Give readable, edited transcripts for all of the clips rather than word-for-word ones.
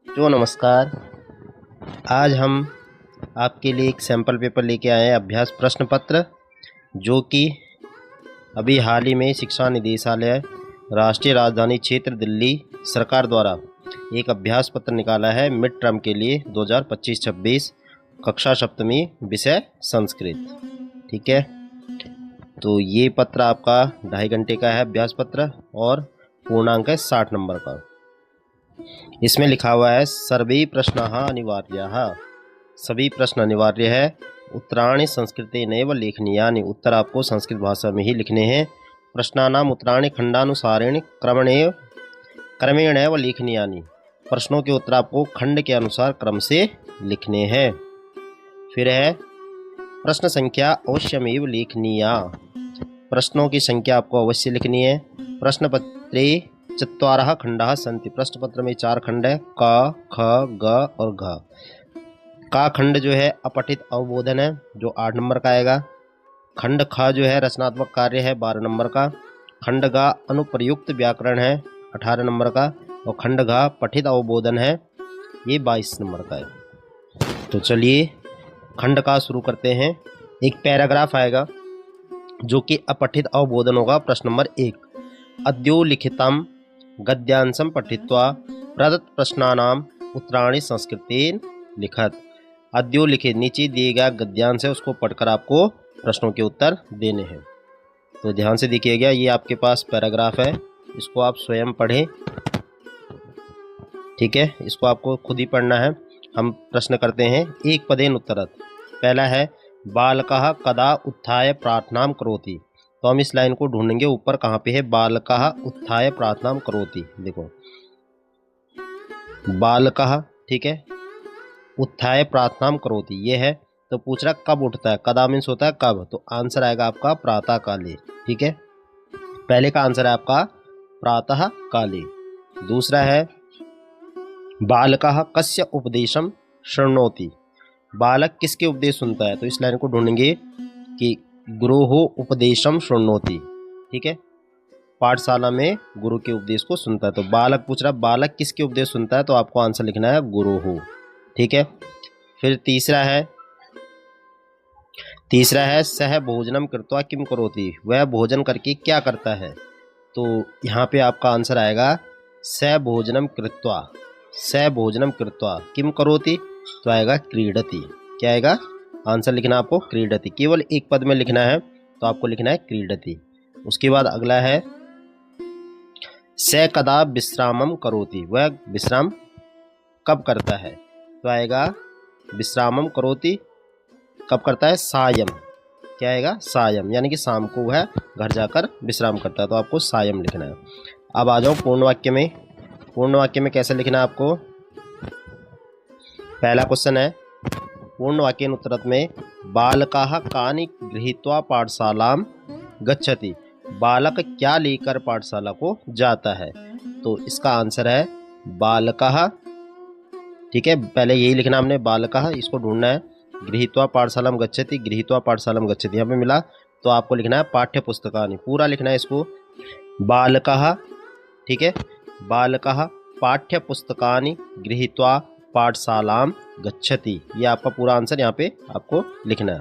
तो नमस्कार। आज हम आपके लिए एक सैम्पल पेपर लेके आए हैं, अभ्यास प्रश्न पत्र, जो कि अभी हाल ही में शिक्षा निदेशालय राष्ट्रीय राजधानी क्षेत्र दिल्ली सरकार द्वारा एक अभ्यास पत्र निकाला है मिड टर्म के लिए 2025-26 कक्षा सप्तमी विषय संस्कृत। ठीक है, तो ये पत्र आपका 2.5 घंटे का है अभ्यास पत्र और पूर्णांक है 60 नंबर का। इसमें लिखा हुआ है सर्वे प्रश्नाः अनिवार्याः, सभी प्रश्न अनिवार्य है। उत्तराणि संस्कृतेनैव लेखनीयानि, उत्तर आपको संस्कृत भाषा में ही लिखने हैं। प्रश्नानाम उत्तराणि खंडानुसारेण क्रमेणैव लेखनीयानि, प्रश्नों के उत्तर आपको खंड के अनुसार क्रम से लिखने हैं। फिर है प्रश्न संख्या अवश्यमेव लेखनीया, प्रश्नों की संख्या आपको अवश्य लिखनी है। प्रश्न पत्रे चत्वारः खंडाः सन्ति, प्रश्न पत्र में 4 खंड है, क, ख, ग और घ। का खंड जो है अपठित अवबोधन है, जो 8 नंबर का आएगा। खंड ख जो है रचनात्मक कार्य है, 12 नंबर का। खंड ग अनुप्रयुक्त व्याकरण है, 18 नंबर का। और खंड घ पठित अवबोधन है, ये 22 नंबर का है। तो चलिए खंड का शुरू करते हैं। एक पैराग्राफ आएगा जो कि अपठित अवबोधन होगा। प्रश्न नंबर 1, अद्योलिखितम गद्यांशं पठित्वा प्रदत्त प्रश्नानाम उत्तराणि संस्कृतेन लिखत। अद्योलिखित नीचे दिए गया गद्यांश है, उसको पढ़कर आपको प्रश्नों के उत्तर देने हैं। तो ध्यान से देखिएगा, ये आपके पास पैराग्राफ है, इसको आप स्वयं पढ़ें। ठीक है, इसको आपको खुद ही पढ़ना है। हम प्रश्न करते हैं एक पदेन उत्तरत। पहला है बालकः कदा उत्थाय प्रार्थनां करोति, तो हम इस लाइन को ढूंढेंगे ऊपर कहाँ पे है। बालकः उत्थाय प्रार्थनां करोति, देखो बालकः, ठीक है, उत्थाय प्रार्थनां करोति ये है। तो पूछ रहा कब उठता है, कदा मीन्स होता है कब, तो आंसर आएगा आपका प्रातः काले। ठीक है, पहले का आंसर है आपका प्रातः काले। दूसरा है बालकः कस्य उपदेशं शृणोति, बालक किसके उपदेश सुनता है, तो इस लाइन को ढूंढेंगे कि गुरुः उपदेशम शृणोति। ठीक है, पाठशाला में गुरु के उपदेश को सुनता है। तो बालक पूछ रहा बालक किसके उपदेश सुनता है, तो आपको आंसर लिखना है गुरुः। ठीक है, फिर तीसरा है सह भोजनम कृत्वा किम करोति, वह भोजन करके क्या करता है। तो यहाँ पे आपका आंसर आएगा सह भोजनम कृत्वा किम करोति, तो आएगा क्रीडति। क्या आएगा आंसर लिखना आपको क्रीडति, केवल एक पद में लिखना है, तो आपको लिखना है क्रीडति। उसके बाद अगला है स कदा विश्रामम करोति, वह विश्राम कब करता है, तो आएगा विश्रामम करोति कब करता है, सायं। क्या आएगा सायं, यानी कि शाम को वह घर जाकर विश्राम करता है, तो आपको सायं लिखना है। अब आ जाओ पूर्ण वाक्य में। पूर्ण वाक्य में कैसे लिखना है आपको। पहला क्वेश्चन है पूर्ण वाक्येन उत्तरत में बालकः कानि गृहीत्वा पाठशालां गच्छति, बालक क्या लेकर पाठशाला को जाता है, तो इसका आंसर है बालकः। ठीक है, पहले यही लिखना हमने बालकः, इसको ढूंढना है। गृहीत्वा पाठशालां गच्छति, गृहीत्वा पाठशालां गच्छति यहाँ पे मिला, तो आपको लिखना है पाठ्य पुस्तकानि, पूरा लिखना है इसको बालकः। ठीक है, बालकः पाठ्य पुस्तकानि गृहीत्वा पाठशालां गच्छति, ये आपका पूरा आंसर यहाँ पे आपको लिखना है।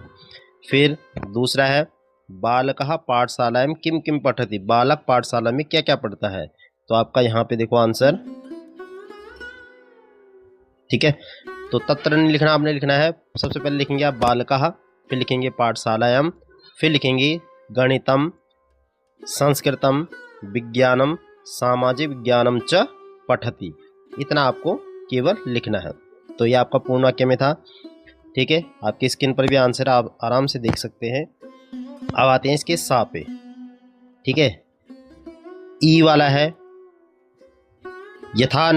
फिर दूसरा है बालकः पाठशालायां किम किम पठति, बालक पाठशाला में क्या क्या पढ़ता है, तो आपका यहाँ पे देखो आंसर। ठीक है, तो तत्र नहीं लिखना, आपने लिखना है सबसे पहले लिखेंगे आप बालकः, फिर लिखेंगे पाठशालायां, फिर लिखेंगे गणितम, संस्कृतम, विज्ञानम, सामाजिक विज्ञानम च पठति, इतना आपको केवल लिखना है। तो ये आपका पूर्ण वाक्य में था। ठीक है, आपकी स्क्रीन पर भी आंसर आप आराम से देख सकते हैं। अब आते हैं इसके सा पे। ठीक है, ई वाला है यथा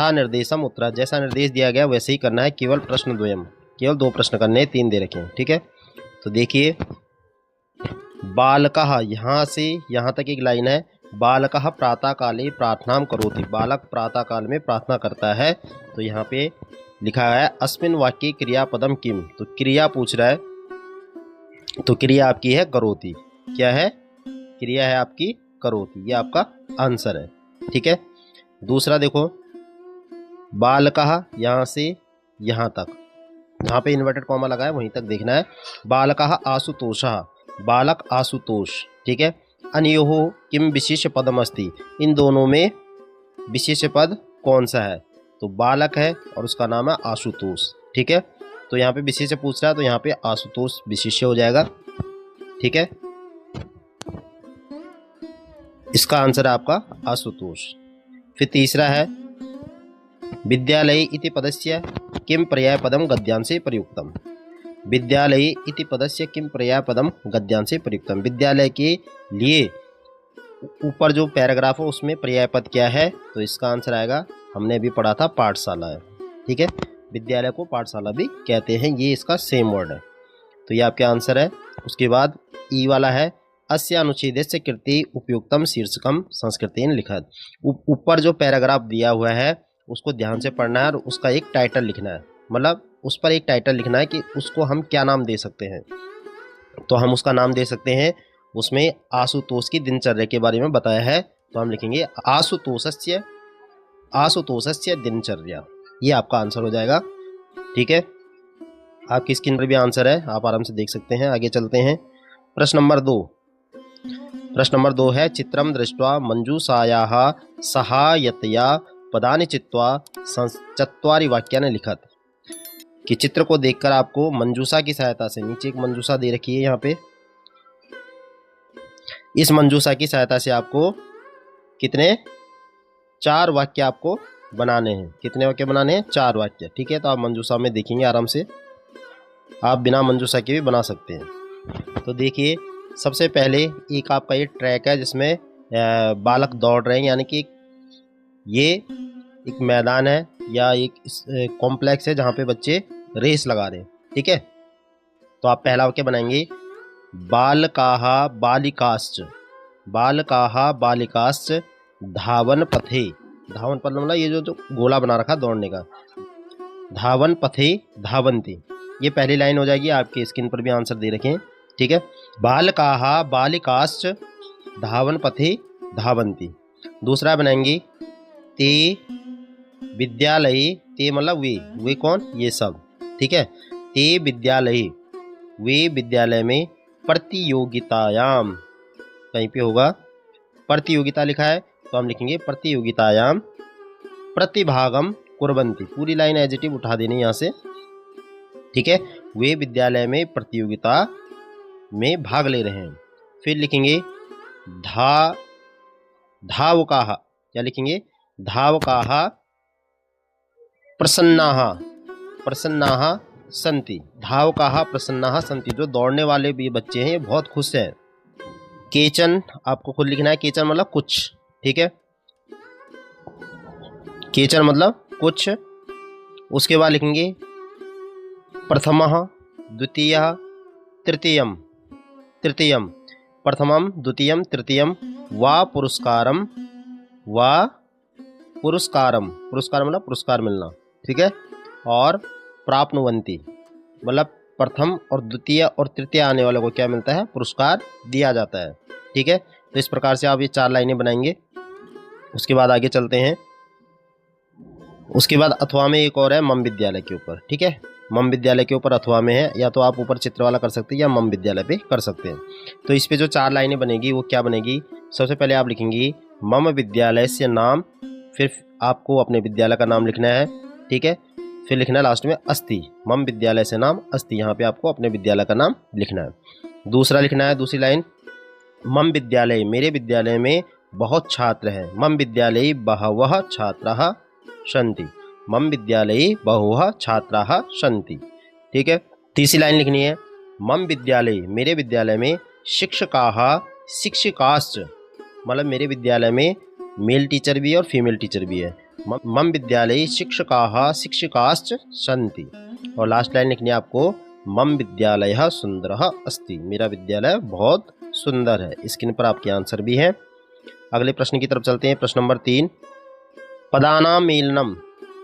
निर्देशम उत्तर, जैसा निर्देश दिया गया वैसे ही करना है, केवल प्रश्न द्वयम, केवल 2 प्रश्न करने हैं, 3 दे रखे हैं। ठीक है, तो देखिए बालकः, यहाँ से यहाँ तक एक लाइन है, बालकः प्रातः काले प्रार्थनां करोति, बालक प्रातः काल में प्रार्थना करता है। तो यहाँ पे लिखा है अस्मिन् वाक्ये क्रियापदम किम, तो क्रिया पूछ रहा है, तो क्रिया आपकी है करोति। क्या है, क्रिया है आपकी करोति, ये आपका आंसर है। ठीक है, दूसरा देखो, बालकः यहाँ से यहाँ तक, जहाँ पे इन्वर्टेड कॉमा लगा है वहीं तक देखना है। बालकः आशुतोषः, बालक आशुतोष। ठीक है, अनयोः किम विशेष पदम अस्ति, इन दोनों में विशेष पद कौन सा है? तो बालक है और उसका नाम है आशुतोष। ठीक है, तो यहाँ पे विशेष पूछ रहा है तो यहाँ पे आशुतोष विशेष हो जाएगा। ठीक है, इसका आंसर है आपका आशुतोष। फिर तीसरा है, विद्यालय इति पदस्य किम पर्यायपदम गद्यांशे प्रयुक्तम, विद्यालय इति पदस्य किम पर्यायपदम गद्यांशे प्रयुक्तम, विद्यालय के लिए ऊपर जो पैराग्राफ है उसमें पर्यायपद क्या है? तो इसका आंसर आएगा, हमने अभी पढ़ा था, पाठशाला है। ठीक है, विद्यालय को पाठशाला भी कहते हैं, ये इसका सेम वर्ड है, तो ये आपका आंसर है। उसके बाद ई वाला है, अस्य अनुच्छेदस्य कृते उपयुक्तम शीर्षकम संस्कृतेन लिखत, ऊपर जो पैराग्राफ दिया हुआ है उसको ध्यान से पढ़ना है और उसका एक टाइटल लिखना है, मतलब उस पर एक टाइटल लिखना है कि उसको हम क्या नाम दे सकते हैं। तो हम उसका नाम दे सकते हैं, उसमें आशुतोष की दिनचर्या के बारे में बताया है, तो हम लिखेंगे आशुतोषस्य दिनचर्या, ये आपका आंसर हो जाएगा। ठीक है, आपकी स्क्रीन पर भी आंसर है, आप आराम से देख सकते हैं। आगे चलते हैं, प्रश्न नंबर 2। प्रश्न नंबर 2 है, चित्रम दृष्ट्वा मंजूषायाः सहायतया पदानि चित्वा चत्वारि वाक्यानि लिखत, कि चित्र को देखकर आपको मंजूषा की सहायता से, नीचे एक मंजूषा दे रखी है यहाँ पे, इस मंजूषा की सहायता से आपको कितने 4 वाक्य आपको बनाने हैं। कितने वाक्य बनाने हैं? 4 वाक्य। ठीक है, तो आप मंजूषा में देखेंगे आराम से, आप बिना मंजूषा के भी बना सकते हैं। तो देखिए, सबसे पहले एक आपका ये ट्रैक है जिसमें बालक दौड़ रहे हैं, यानी कि ये एक मैदान है या एक कॉम्प्लेक्स है जहाँ पे बच्चे रेस लगा रहे हैं। ठीक है, तो आप पहला वाक्य बनाएंगे, बालकाः बालिकाश्च, बालकाः बालिकाश्च धावन पथे, धावन पथ मतलब ये जो गोला बना रखा दौड़ने का, धावन पथे धावन्ति, ये पहली लाइन हो जाएगी। आपके स्क्रीन पर भी आंसर दे रखे हैं। ठीक है, बालकाः बालिकाश्च धावन पथे धावन्ति। दूसरा बनाएंगे, ते विद्यालये, ते मतलब वे कौन? ये सब। ठीक है, ते विद्यालये, वे विद्यालय में प्रतियोगितायाम, कहीं पे होगा प्रतियोगिता लिखा है तो हम लिखेंगे प्रतियोगितायाम प्रतिभागम कुर्वन्ति, पूरी लाइन एडजेक्टिव उठा देनी यहाँ से। ठीक है, वे विद्यालय में प्रतियोगिता में भाग ले रहे हैं। फिर लिखेंगे धावकाः, क्या लिखेंगे? धावकाः प्रसन्नाः संति, धावकाः प्रसन्नाः संति, जो दौड़ने वाले भी बच्चे हैं ये बहुत खुश हैं। केचन आपको खुद लिखना है, केचन मतलब कुछ। ठीक है, केचन मतलब कुछ। उसके बाद लिखेंगे प्रथमः द्वितीयः तृतीयम, तृतीयम, प्रथमम द्वितीयम तृतीयम वा पुरस्कारम, वा पुरस्कारम, पुरस्कार मतलब पुरस्कार मिलना। ठीक है, और प्राप्नुवन्ति मतलब प्रथम और द्वितीय और तृतीय आने वालों को क्या मिलता है? पुरस्कार दिया जाता है। ठीक है, तो इस प्रकार से आप ये 4 लाइनें बनाएंगे। उसके बाद आगे चलते हैं। उसके बाद अथवा में एक और है मम विद्यालय के ऊपर। ठीक है, मम विद्यालय के ऊपर अथवा में है, या तो आप ऊपर चित्र वाला कर सकते हैं या मम विद्यालय पे कर सकते हैं। तो इस पे जो 4 लाइनें बनेगी वो क्या बनेगी? सबसे पहले आप लिखेंगी मम विद्यालय से नाम, फिर आपको अपने विद्यालय का नाम लिखना है। ठीक है, फिर लिखना है लास्ट में अस्ति, मम विद्यालय से नाम अस्ति, यहाँ पे आपको अपने विद्यालय का नाम लिखना है। दूसरा लिखना है, दूसरी लाइन, मम विद्यालय, मेरे विद्यालय में बहुत छात्र हैं। मम विद्यालये बहवः छात्राः सन्ति, मम विद्यालये बहवः छात्राः सन्ति। ठीक है, तीसरी लाइन लिखनी है, मम विद्यालय, मेरे विद्यालय में शिक्षकाः शिक्षिकाश्च, मतलब मेरे विद्यालय में मेल टीचर भी है और फीमेल टीचर भी है। मम विद्यालये शिक्षकाः शिक्षिकाश्च सन्ति। और लास्ट लाइन लिखनी है आपको, मम विद्यालयः सुंदरः अस्ति, मेरा विद्यालय बहुत सुंदर है। स्क्रीन पर आपके आंसर भी हैं। अगले प्रश्न की तरफ चलते हैं। प्रश्न नंबर 3, पदानां मेलनम,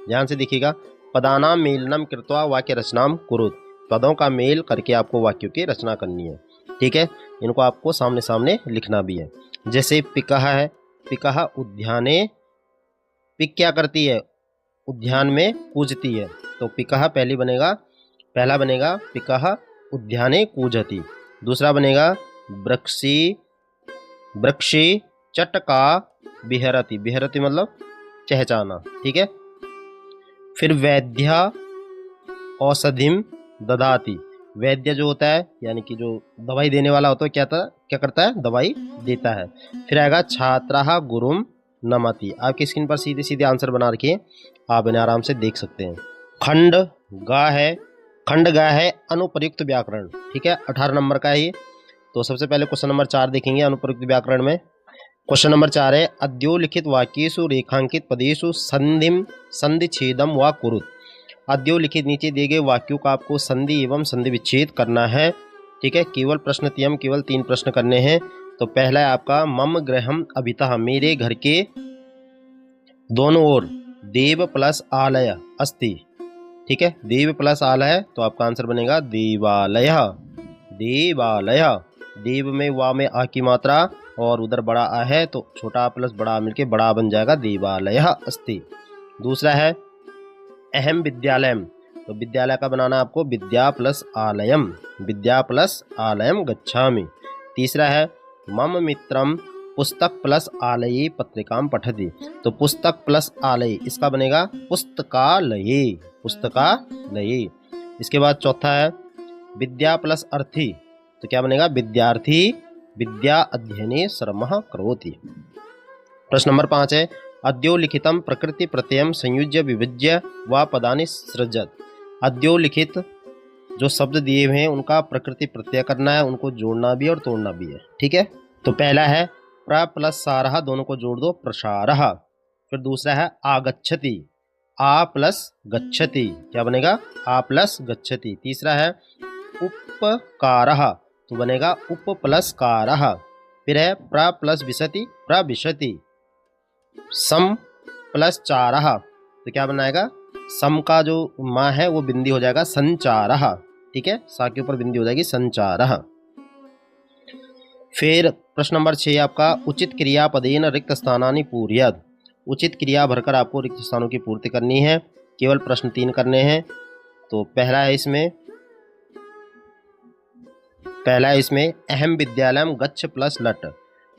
ध्यान से देखिएगा, पदानां मेलनम कृत्वा वाक्य रचनाम कुरुत, पदों का मेल करके आपको वाक्यों की रचना करनी है। ठीक है, इनको आपको सामने सामने लिखना भी है। जैसे पिकह है, पिकह उद्याने, पिक क्या करती है, उद्यान में कूजती है, तो पिकह पहला बनेगा पिकह उद्याने कूजति। दूसरा बनेगा वृक्षी, वृक्षी चटका बिहरति, बिहरति मतलब चहचाना, ठीक है। फिर वैद्य औषधिम ददाति, वैद्य जो होता है यानी कि जो दवाई देने वाला होता है, क्या करता है, दवाई देता है। फिर आएगा छात्रः गुरुम नमति। आपकी स्क्रीन पर सीधे सीधे आंसर बना रखिए, आप इन्हें आराम से देख सकते हैं। खंड गा है अनुप्रयुक्त व्याकरण, ठीक है, 18 नंबर का है ये। तो सबसे पहले क्वेश्चन नंबर 4 देखेंगे अनुप्रयुक्त व्याकरण में। क्वेश्चन नंबर 4 है अद्योलिखित वाक्येषु रेखांकित पदेषु संधिम संधिच्छेदम व कुरुत। अद्योलिखित नीचे दिए गए वाक्यों का आपको संधि एवं संधि विच्छेद करना है, ठीक है। केवल प्रश्नत्रयम्, केवल 3 प्रश्न करने हैं। तो पहला है आपका मम गृहम अभितः, मेरे घर के दोनों ओर देव प्लस आलय अस्ति, ठीक है, देव प्लस आलय, तो आपका आंसर बनेगा देवालय, देवालय। देव में वा में आ की मात्रा और उधर बड़ा आ है, तो छोटा आ प्लस बड़ा आ मिलके बड़ा बन जाएगा, देवालय अस्ति। दूसरा है अहम विद्यालयम, तो विद्यालय का बनाना आपको विद्या प्लस आलयम, विद्या प्लस आलयम गच्छामि। तीसरा है मम मित्रम पुस्तक प्लस आलये पत्रिकाम पठति, तो पुस्तक प्लस आलय, इसका बनेगा पुस्तकालये, पुस्तकालये। इसके बाद चौथा है विद्या प्लस अर्थी, तो क्या बनेगा, विद्यार्थी विद्या अध्ययने श्रमः करोति। प्रश्न नंबर 5 है अद्योलिखितम प्रकृति प्रत्ययम संयुज्य विभज्य व पदानि सृजत। अद्योलिखित जो शब्द दिए हुए हैं उनका प्रकृति प्रत्यय करना है, उनको जोड़ना भी और तोड़ना भी है, ठीक है। तो पहला है प्र प्लस सारः, दोनों को जोड़ दो, प्रसारः। फिर दूसरा है आगच्छति, आ प्लस गच्छति, क्या बनेगा, आ प्लस गच्छति। तीसरा है उपकारः, तो बनेगा उप प्लस कारः। फिर है प्र प्लस विशति, प्रविशति। सम प्लस चारः, तो क्या बनाएगा, सम का जो माँ है वो बिंदी हो जाएगा संचारः, ठीक है, सा के ऊपर बिंदी हो जाएगी संचारः। फिर प्रश्न नंबर 6 आपका उचित क्रियापदेन रिक्त स्थानानि पूरयत। उचित क्रिया भरकर आपको रिक्त स्थानों की पूर्ति करनी है। केवल प्रश्न 3 करने हैं। तो पहला है इसमें अहम विद्यालयम गच्छ प्लस लट,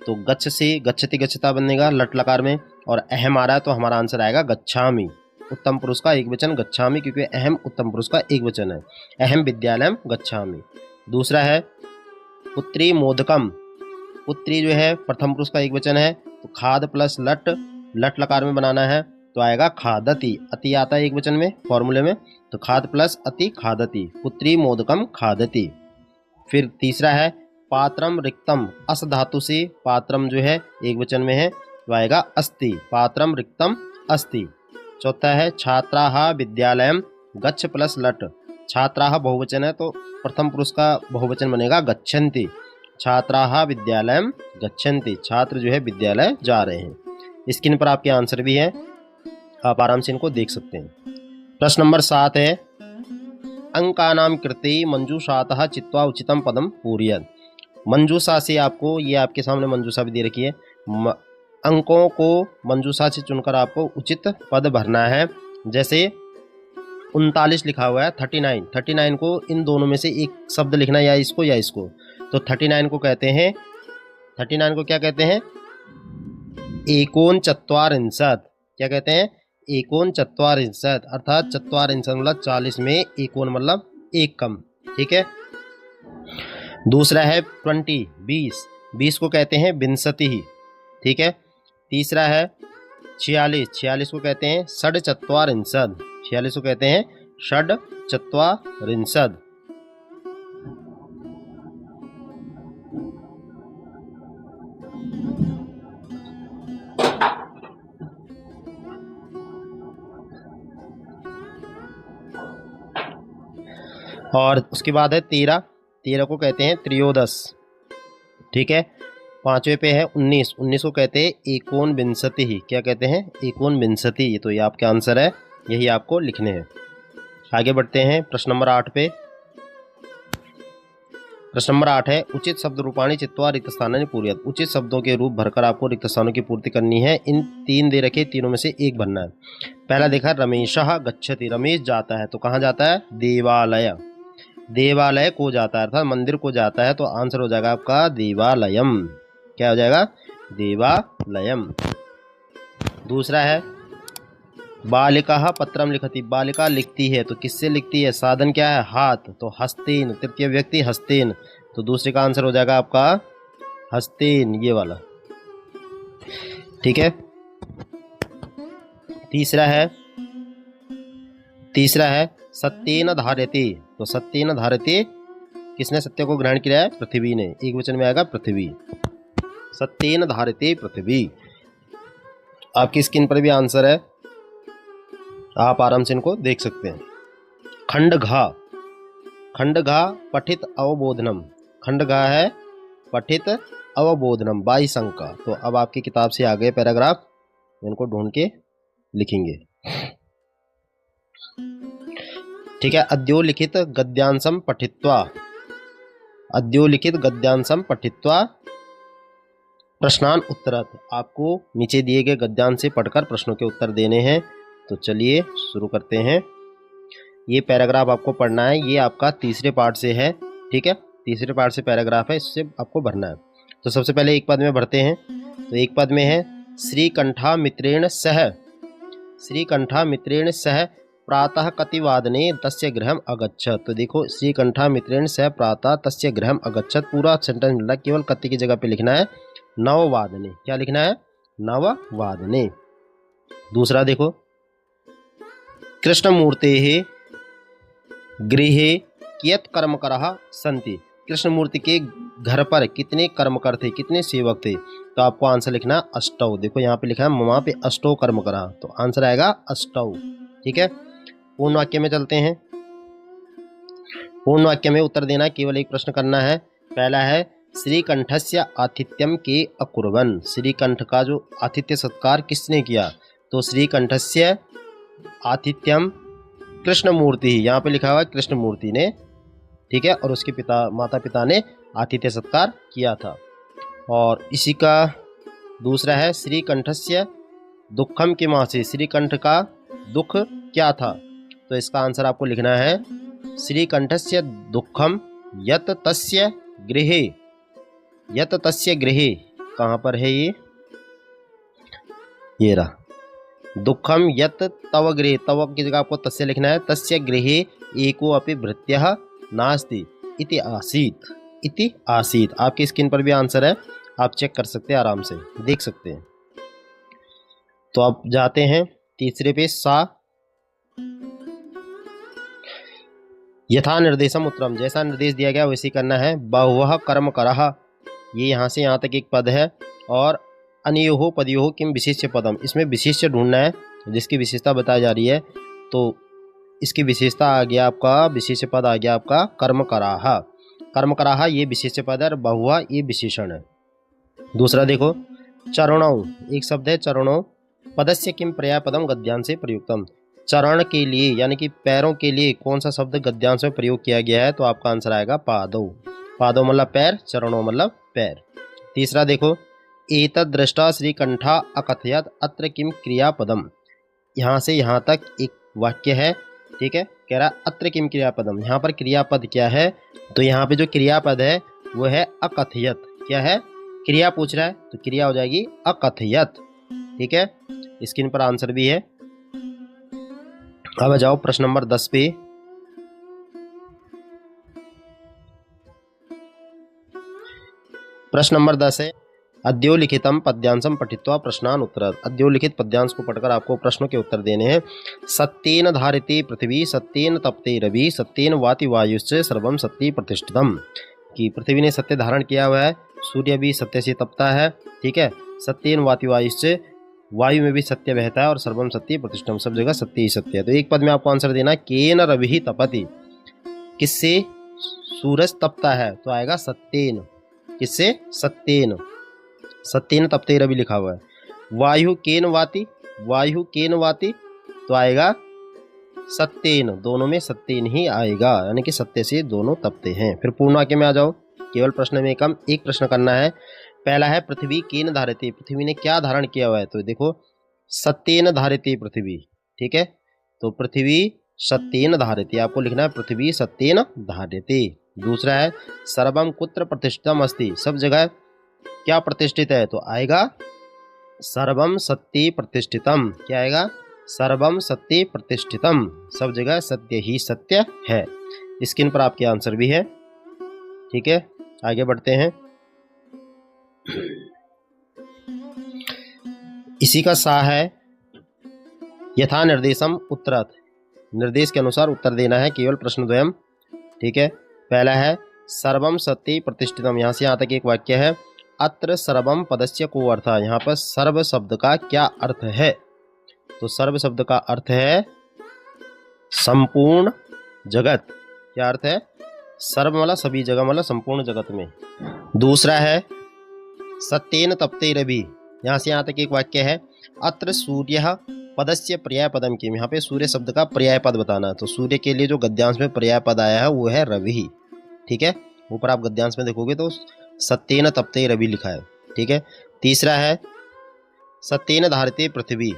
तो गच्छ से गच्छति गच्छता बनेगा लट लकार में, और अहम आ रहा है तो हमारा आंसर आएगा गच्छामि, उत्तम पुरुष का एक वचन गच्छामि, क्योंकि अहम उत्तम पुरुष का एक वचन है। अहम विद्यालयम गच्छामि। दूसरा है पुत्री मोदकम, पुत्री जो है प्रथम पुरुष का एक वचन है, तो खाद प्लस लट, लट लकार में बनाना है तो आएगा खादति, अति आता है एक वचन में फॉर्मूले में, तो खाद प्लस अति खादति, पुत्री मोदकम खादति। फिर तीसरा है पात्रम रिक्तम, अस धातु से पात्रम जो है एक वचन में है तो आएगा अस्ति, पात्रम रिक्तम अस्ति। चौथा है छात्राः विद्यालयम गच्छ प्लस लट, छात्राः बहुवचन है तो प्रथम पुरुष का बहुवचन बनेगा गच्छन्ति, छात्राः विद्यालयम गच्छन्ति, छात्र जो है विद्यालय जा रहे हैं। स्क्रीन पर आपके आंसर भी है, आप आराम से इनको देख सकते हैं। प्रश्न नंबर 7 है अंकानां कृते मंजूषातः चित्वा उचितम पदम पूरयत। मंजूषा से आपको, ये आपके सामने मंजूषा भी दे रखी है, अंकों को मंजूषा से चुनकर आपको उचित पद भरना है। जैसे 39 लिखा हुआ है, 39 को इन दोनों में से एक शब्द लिखना, या इसको या इसको। तो 39 को कहते हैं, 39 को क्या कहते हैं, एकोनचत्वारिंशत्, क्या कहते हैं, एकोनचत्वारिंशत्, अर्थात चत्वारिंशत् मतलब 40 में एकोन मतलब एक कम, ठीक है। दूसरा है 20 को कहते हैं विंशति, ठीक है। तीसरा है 46 को कहते हैं षड्चत्वारिंशत्, 46 को कहते हैं षड्चत्वारिंशत्। और उसके बाद है 13 को कहते हैं त्रयोदश, ठीक है। पांचवे पे है 19 को कहते हैं एकोनविंशति, क्या कहते हैं, एकोनविंशति। तो ये आपका आंसर है, यही आपको लिखने हैं। आगे बढ़ते हैं प्रश्न नंबर 8 पे। प्रश्न नंबर 8 है उचित शब्द रूपाणी चित्वा रिक्त स्थानानि पूरयत। उचित शब्दों के रूप भरकर आपको रिक्त स्थानों की पूर्ति करनी है। इन 3 दे रखे, तीनों में से एक भरना है। पहला देखा रमेशः गच्छति, रमेश जाता है तो कहाँ जाता है? देवालय। देवालय को जाता है अर्थात मंदिर को जाता है, तो आंसर हो जाएगा आपका देवालयम। क्या हो जाएगा? देवालयम। दूसरा है बालिका पत्रम लिखति, बालिका लिखती है तो किससे लिखती है? साधन क्या है? हाथ, तो हस्तेन, तृतीय व्यक्ति हस्तेन, तो दूसरे का आंसर हो जाएगा आपका हस्तेन, ये वाला। ठीक है। तीसरा है सत्येन धार्यते, तो सत्येन धार्यते किसने सत्य को ग्रहण किया है? पृथ्वी ने। एक वचन में आएगा पृथ्वी। सत्येन धार्यते पृथ्वी। आपकी स्क्रीन पर भी आंसर है, आप आराम से इनको देख सकते हैं। खंडघा, खंडघा पठित अवबोधनम, खंडघा है पठित अवबोधनम 22 अंक का। तो अब आपकी किताब से आ गए पैराग्राफ, इनको ढूंढ के लिखेंगे। ठीक है। अद्योलिखित गद्यांशम पठित्वा, अद्योलिखित गद्यांशम पठित्वा प्रश्नान उत्तरत। आपको नीचे दिए गए गद्यांश से पढ़कर प्रश्नों के उत्तर देने हैं। तो चलिए शुरू करते हैं। ये पैराग्राफ आपको पढ़ना है, ये आपका तीसरे पार्ट से है। ठीक है, तीसरे पार्ट से पैराग्राफ है, इससे आपको भरना है। तो सबसे पहले एक पद में भरते हैं। तो एक पद में है श्रीकंठा मित्रेण सह, श्रीकंठा मित्रेण सह प्रातः कतिवादने तस्य गृहम अगच्छत। तो देखो श्रीकंठा मित्रेण सह प्रातः तस्य गृहम अगच्छत, पूरा सेंटेंस मिला, केवल कति की जगह पे लिखना है नववादने। क्या लिखना है? नववादने। दूसरा देखो कृष्णमूर्तेः गृहे कियत् कर्मकरः सन्ति, कृष्णमूर्ति के घर पर कितने कर्मकर थे, कितने सेवक थे? तो आपको आंसर लिखना अष्टौ। देखो यहाँ पे लिखा है वहाँ पे अष्टौ कर्मकरः, तो आंसर आएगा अष्टौ। ठीक है। पूर्ण वाक्य में चलते हैं। पूर्ण वाक्य में उत्तर देना, केवल एक प्रश्न करना है। पहला है श्रीकंठस्य आतिथ्यम के अकुर्वन्, श्रीकंठ का जो आतिथ्य सत्कार किसने किया? तो श्रीकंठस्य आतिथ्यम कृष्णमूर्ति, यहाँ पे लिखा हुआ है कृष्णमूर्ति ने। ठीक है। और उसके माता पिता ने आतिथ्य सत्कार किया था। और इसी का दूसरा है श्रीकंठस्य दुखम के मासे, श्रीकंठ का दुख क्या था? तो इसका आंसर आपको लिखना है श्रीकंठस्य दुखम यत तस्य गृहे, यत तस्य गृहे कहाँ पर है ये रहा, दुखम यत तव गृहे, तव की जगह आपको तस्य लिखना है, तस्य गृहे एको अपि भृत्यः नास्ति इति आसीत, इति आसीत। आपकी स्क्रीन पर भी आंसर है, आप चेक कर सकते हैं, आराम से देख सकते हैं। तो अब जाते हैं तीसरे पे। सा यथा निर्देशम उत्तरम, जैसा निर्देश दिया गया वैसे करना है। बहुवः कर्म करः, ये यहाँ से यहाँ तक एक पद है। और अनयोः पदयोः किम विशेष्य पदम, इसमें विशेष्य ढूंढना है जिसकी विशेषता बताई जा रही है। तो इसकी विशेषता आ गया आपका, विशेष्य पद आ गया आपका कर्म कराह। कर्म कराह ये विशेष्य पद है, बहुआ ये विशेषण है। दूसरा देखो चरणों, एक शब्द है चरणों, पदस्य किम पर्याय पदम गद्यांश से प्रयुक्तम, चरण के लिए यानी कि पैरों के लिए कौन सा शब्द गद्यांश में प्रयोग किया गया है? तो आपका आंसर आएगा पादौ। पादौ मतलब पैर, चरणों मतलब पैर। तीसरा देखो एतद् दृष्टा श्रीकंठा अकथयत अत्र किम क्रियापदम, यहाँ से यहाँ तक एक वाक्य है। ठीक है, कह रहा अत्र किम क्रियापदम, यहाँ पर क्रियापद क्या है? तो यहाँ पे जो क्रियापद है वो है अकथयत। क्या है? क्रिया पूछ रहा है तो क्रिया हो जाएगी अकथयत। ठीक है, स्क्रीन पर आंसर भी है। अब आ जाओ प्रश्न नंबर 10 पे। प्रश्न नंबर 10 है अद्योलिखितम पद्यांशम पठित्वा प्रश्नान उत्तरत। अद्योलिखित पद्यांश को पढ़कर आपको प्रश्नों के उत्तर देने हैं। सत्येन धारिते पृथ्वी, सत्येन तपते रवि, सत्येन वाति वायुश्च सर्वम सत्य प्रतिष्ठितम, कि पृथ्वी ने सत्य धारण किया हुआ है, सूर्य भी सत्य से तपता है। ठीक है, सत्येन वाति वायुश्च, वायु में भी सत्य बहता है, और सर्वम सत्य प्रतिष्ठितम, सब जगह सत्य ही सत्य है। तो एक पद में आपको आंसर देना, केन रवि तपति, किससे सूरज तपता है? तो आएगा सत्येन, किससे? सत्येन, सत्येन तपते रवि लिखा हुआ है। वायु केन वाति, वायु केन वाति, तो आएगा सत्येन, दोनों में सत्येन ही आएगा, यानी कि सत्य से दोनों तपते हैं। फिर पूर्ण वाक्य में आ जाओ। केवल प्रश्न में कम एक प्रश्न करना है। पहला है पृथ्वी केन धारयते, पृथ्वी ने क्या धारण किया हुआ है, तो देखो सत्येन धारयते पृथ्वी, ठीक है, तो पृथ्वी सत्येन धारयते, आपको लिखना है पृथ्वी सत्येन धारयते। दूसरा है सर्वम कुत्र प्रतिष्ठितम अस्ति, सब जगह क्या प्रतिष्ठित है, तो आएगा सर्वम सत्य प्रतिष्ठितम, क्या आएगा, सर्वम सत्य प्रतिष्ठितम, सब जगह सत्य ही सत्य है। स्क्रीन पर आपके आंसर भी है, ठीक है। आगे बढ़ते हैं। इसी का सा है यथा निर्देशम उत्तरत, निर्देश के अनुसार उत्तर देना है, केवल प्रश्न द्वयम, ठीक है। पहला है सर्वम सत्य प्रतिष्ठितम, यहाँ से यहाँ तक एक वाक्य है। अत्र सर्वम पदस्य को अर्थ, यहाँ पर सर्व शब्द का क्या अर्थ है, तो सर्व शब्द का अर्थ है संपूर्ण जगत, क्या अर्थ है, सर्व मतलब सभी जगह मतलब संपूर्ण जगत में। दूसरा है सत्येन तप्ते रवि, यहाँ से यहाँ तक एक वाक्य है। अत्र सूर्य पदस्य पर्याय पदम किम, यहाँ पे सूर्य शब्द का पर्याय पद बताना है, तो सूर्य के लिए जो गद्यांश में पर्याय पद आया है वो है रवि, ठीक है। ऊपर आप गद्यांश में देखोगे तो सत्येन तप्ते रवि लिखा है, ठीक है। तीसरा है सत्येन धारयते पृथ्वी,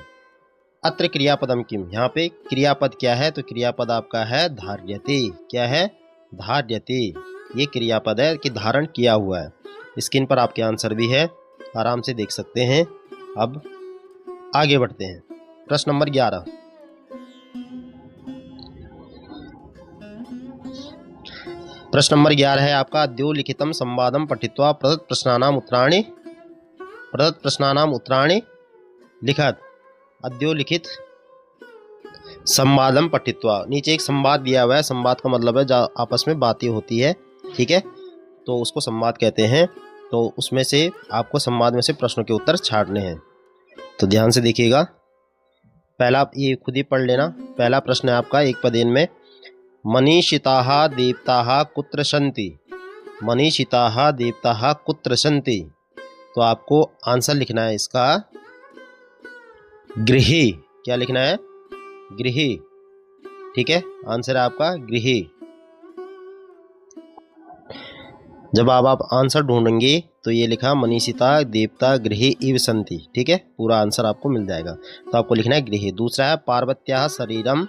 अत्र क्रियापदम किम, यहाँ पे क्रियापद क्या है, तो क्रियापद आपका है धार्यते, क्या है, धार्यते, ये क्रियापद है कि धारण किया हुआ है। स्क्रीन पर आपके आंसर भी है, आराम से देख सकते हैं। अब आगे बढ़ते हैं। प्रश्न नंबर 11, प्रश्न नंबर 11 है आपका अद्यो लिखितम संवादम पठित्वा प्रदत्त प्रश्नानाम उत्तराणि लिखत, अद्यो लिखित संवादम पठित्वा, नीचे एक संवाद दिया हुआ है, संवाद का मतलब है जहाँ आपस में बातें होती है, ठीक है, तो उसको संवाद कहते हैं। तो उसमें से आपको संवाद में से प्रश्नों के उत्तर छांटने हैं, तो ध्यान से देखिएगा। पहला आप ये खुद ही पढ़ लेना। पहला प्रश्न है आपका एक पदेन में, मनीषिताः देवताः कुत्र सन्ति, मनीषिताः देवताः कुत्र सन्ति, तो आपको आंसर लिखना है इसका गृहे, क्या लिखना है, गृहे, ठीक है, आंसर है आपका गृहे। जब आप आंसर ढूंढेंगे तो ये लिखा मनीषिता देवता गृहे इव सन्ति, ठीक है, पूरा आंसर आपको मिल जाएगा, तो आपको लिखना है गृहे। दूसरा है पार्वत्याः शरीरम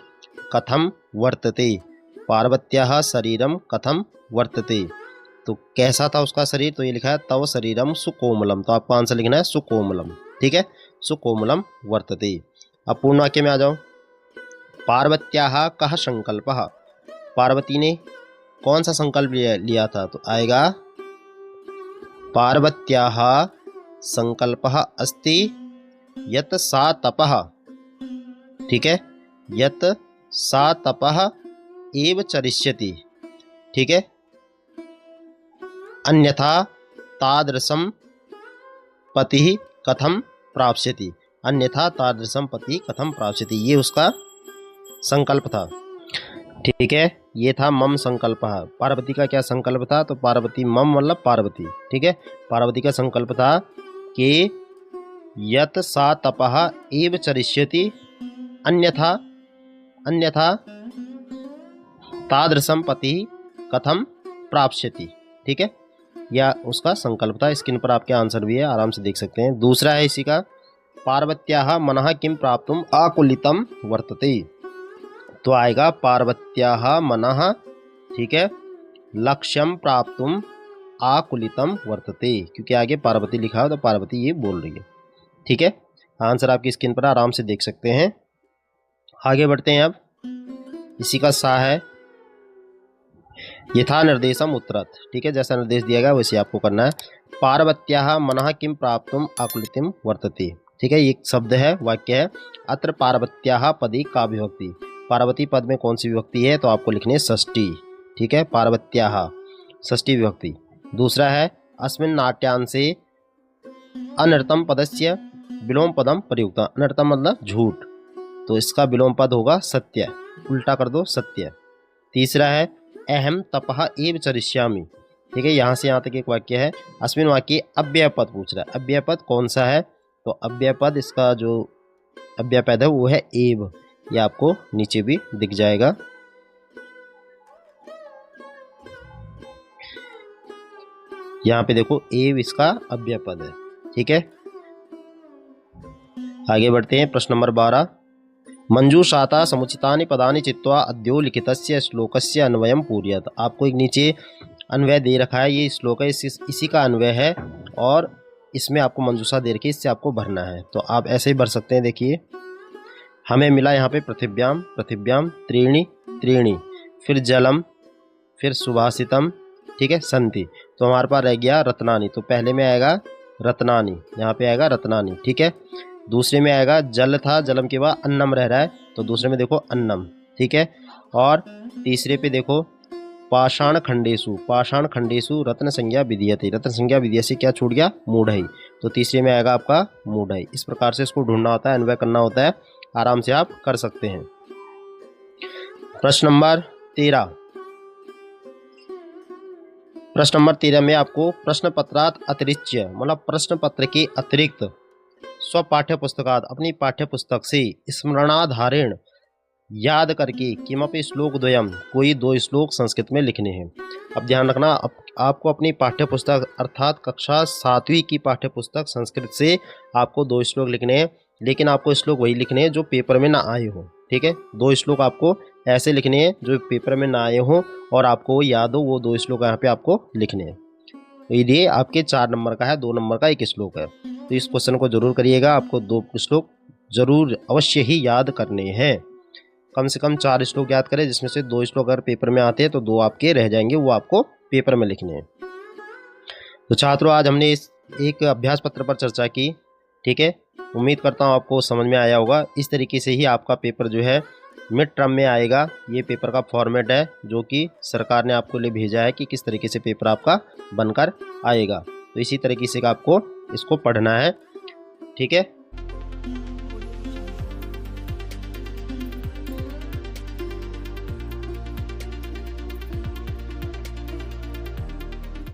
कथम वर्तते, पार्वत्याः शरीरम कथम वर्तते, तो कैसा था उसका शरीर, तो ये लिखा है तव शरीरम सुकोमलम, तो आपको आंसर लिखना है सुकोमलम, ठीक है, सुकोमलम वर्तते। अब पूर्ण वाक्य में आ जाओ। पार्वत्याः कः संकल्पः, पार्वती ने कौन सा संकल्प लिया था, तो आएगा पार्वत्याः संकल्पः अस्ति यत् सा तपः, ठीक है, यत् सा तपः एव चरिष्यति, ठीक है, अन्यथा तादृशं पतिः कथम प्राप्स्यति, अन्यथा तादृशं पतिः कथम प्राप्स्यति, ये उसका संकल्प था, ठीक है, ये था मम संकल्प। पार्वती का क्या संकल्प था, तो पार्वती मम मतलब पार्वती, ठीक है, पार्वती का संकल्प था कि यत् सा तपः एव चरिष्यति अन्यथा तादृशं पतिः कथम प्राप्स्यति, ठीक है, यह उसका संकल्प था। स्क्रीन पर आपके आंसर भी है, आराम से देख सकते हैं। दूसरा है इसी का पार्वत्याः मनः किं प्राप्तुम आकुलितम वर्तते, तो आएगा पार्वत्याः मनः, ठीक है, लक्ष्यम प्राप्तुम आकुलितम वर्तते, क्योंकि आगे पार्वती लिखा है तो पार्वती ये बोल रही है, ठीक है, आंसर आपकी स्क्रीन पर आराम से देख सकते हैं। आगे बढ़ते हैं। अब इसी का सा है यथा निर्देशम उत्तरत, ठीक है, जैसा निर्देश दिया गया वैसे आपको करना है। पार्वत्याः मनः किं प्राप्तुम आकुलितम वर्तते, ठीक है, ये शब्द है, वाक्य है। अत्र पार्वत्याः पदी का विभक्ति, पार्वती पद में कौन सी विभक्ति है, तो आपको लिखनी है षष्ठी, ठीक है, पार्वत्याः षष्ठी विभक्ति। दूसरा है अस्मिन् नाट्यांशे अनर्थम पदस्य विलोम पदम प्रयुक्त, अनर्थम मतलब झूठ, तो इसका विलोम पद होगा सत्य, उल्टा कर दो सत्य। तीसरा है अहम तपः एव चरिष्यामि, ठीक है, यहाँ से यहाँ तक एक वाक्य है। अस्मिन् वाक्ये अव्यय पद पूछ रहा है, अव्यय पद कौन सा है, तो अव्यय पद इसका जो अव्यय पद है वो है एव, ये आपको नीचे भी दिख जाएगा। यहाँ पे देखो एव इसका अव्यय पद है। ठीक है, आगे बढ़ते हैं। प्रश्न नंबर 12, मंजूषाता समुचितानि पदानि चित्वा अद्यो लिखितस्य श्लोकस्य अन्वयम् पूरयत। आपको एक नीचे अन्वय दे रखा है, ये श्लोक है, इसी का अन्वय है और इसमें आपको मंजूषा दे रखी है, इससे आपको भरना है। तो आप ऐसे ही भर सकते हैं। देखिए हमें मिला यहाँ पे पृथिव्याम पृथिव्याम त्रीणि त्रीणि, फिर जलम, फिर सुभाषितम, ठीक है, संति। तो हमारे पास रह गया रत्नानि। तो पहले में आएगा रत्नानि, यहाँ पे आएगा रत्नानि। ठीक है, दूसरे में आएगा जल था, जलम के बाद अन्नम रह रहा है, तो दूसरे में देखो अन्नम। ठीक है, और तीसरे पे देखो पाषाण खंडेशु, पाषाण खंडेशु रत्न संज्ञा विधीयते, रत्न संज्ञा विधीय से क्या छूट गया, मूढ़ई। तो तीसरे में आएगा आपका मूढ़ई। इस प्रकार से इसको ढूंढना होता है, अन्वय करना होता है, आराम से आप कर सकते हैं। प्रश्न नंबर 13, प्रश्न नंबर 13 में आपको प्रश्न पत्रात अतिरिच्य, मतलब प्रश्न पत्र के अतिरिक्त स्व पाठ्य पुस्तकात, अपनी पाठ्य पुस्तक से स्मरणाधारेण याद करके किमपि श्लोक द्वयम, कोई 2 श्लोक संस्कृत में लिखने हैं। अब ध्यान रखना, आपको अपनी पाठ्य पुस्तक अर्थात कक्षा 7वीं की पाठ्य पुस्तक संस्कृत से आपको 2 श्लोक लिखने हैं, लेकिन आपको श्लोक वही लिखने हैं जो पेपर में ना आए हो। ठीक है, 2 श्लोक आपको ऐसे लिखने हैं जो पेपर में ना आए हो और आपको वो याद हो, वो 2 श्लोक यहाँ पे आपको लिखने हैं। तो ये आपके 4 नंबर का है, 2 नंबर का 1 श्लोक है। तो इस क्वेश्चन को जरूर करिएगा, आपको 2 श्लोक जरूर अवश्य ही याद करने हैं। कम से कम 4 श्लोक याद करें, जिसमें से 2 श्लोक अगर पेपर में आते हैं तो 2 आपके रह जाएंगे, वो आपको पेपर में लिखने हैं। तो छात्रों, आज हमने इस एक अभ्यास पत्र पर चर्चा की। ठीक है, उम्मीद करता हूँ आपको समझ में आया होगा। इस तरीके से ही आपका पेपर जो है मिड टर्म में आएगा। ये पेपर का फॉर्मेट है जो कि सरकार ने आपको लिए भेजा है कि किस तरीके से पेपर आपका बनकर आएगा। तो इसी तरीके से आपको इसको पढ़ना है। ठीक है।